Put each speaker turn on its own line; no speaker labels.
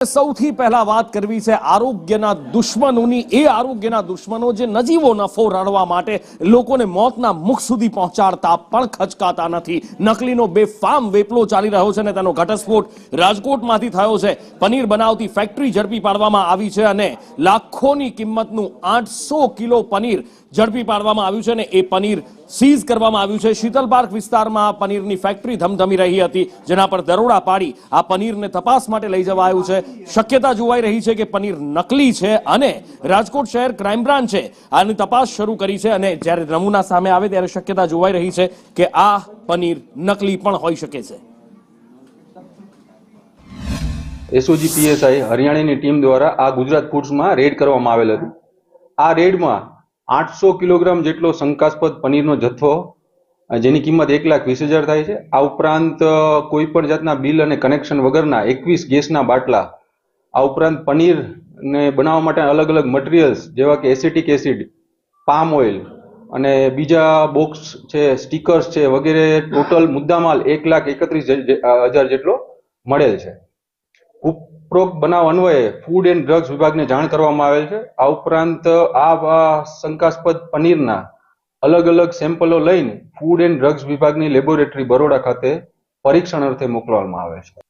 સૌથી પહેલા વાત કરવી છે આરોગ્યના દુશ્મનોની। એ આરોગ્યના દુશ્મનો જે નજીવો નફો રળવા માટે લોકોને મોતના મુખ સુધી પહોંચાડતા પણ ખચકાતા નથી। નકલીનો બેફામ વેપલો ચાલી રહ્યો છે અને તેનો ઘટસ્ફોટ રાજકોટમાંથી થયો છે। પનીર બનાવતી ફેક્ટરી ઝડપી પાડવામાં આવી છે અને લાખોની કિંમતનું 800 કિલો પનીર ઝડપી પાડવામાં આવ્યું છે અને એ પનીર સીઝ કરવામાં આવ્યું છે। શીતલ પાર્ક વિસ્તારમાં પનીરની ફેક્ટરી ધમધમી રહી હતી, જેના પર દરોડા પાડી આ પનીરને તપાસ માટે લઈ જવાયું છે। શક્યતા જોવાઈ રહી છે કે પનીર નકલી છે અને રાજકોટ શહેર ક્રાઇમ બ્રાન્ચે આની તપાસ શરૂ કરી છે અને જ્યારે નમૂના સામે આવે ત્યારે શક્યતા જોવાઈ રહી છે કે આ પનીર નકલી પણ હોઈ શકે છે।
એસઓજી પીએસઆઈ હરિયાણાની ટીમ દ્વારા આ ગુજરાત ફૂડ્સમાં રેડ કરવામાં આવેલ હતી। આ રેડમાં 800 કિલોગ્રામ જેટલો શંકાસ્પદ પનીરનો જથ્થો, જેની કિંમત 1,20,000 થાય છે। આ ઉપરાંત કોઈ પણ જાતના બિલ અને કનેક્શન વગરના 21 ગેસના બાટલા, આ ઉપરાંત પનીરને બનાવવા માટે અલગ અલગ મટીરિયલ્સ જેવા કે એસિટિક એસિડ, પામ ઓઇલ અને બીજા બોક્સ છે, સ્ટીકર્સ છે વગેરે ટોટલ મુદ્દામાલ 1,31,000 જેટલો મળેલ છે। ઉપરોક્ત બનાવ અન્વયે ફૂડ એન્ડ ડ્રગ્સ વિભાગને જાણ કરવામાં આવેલ છે। આ ઉપરાંત આ શંકાસ્પદ પનીરના અલગ અલગ સેમ્પલો લઈને ફૂડ એન્ડ ડ્રગ્સ વિભાગની લેબોરેટરી બરોડા ખાતે પરીક્ષણ અર્થે મોકલવામાં આવે છે।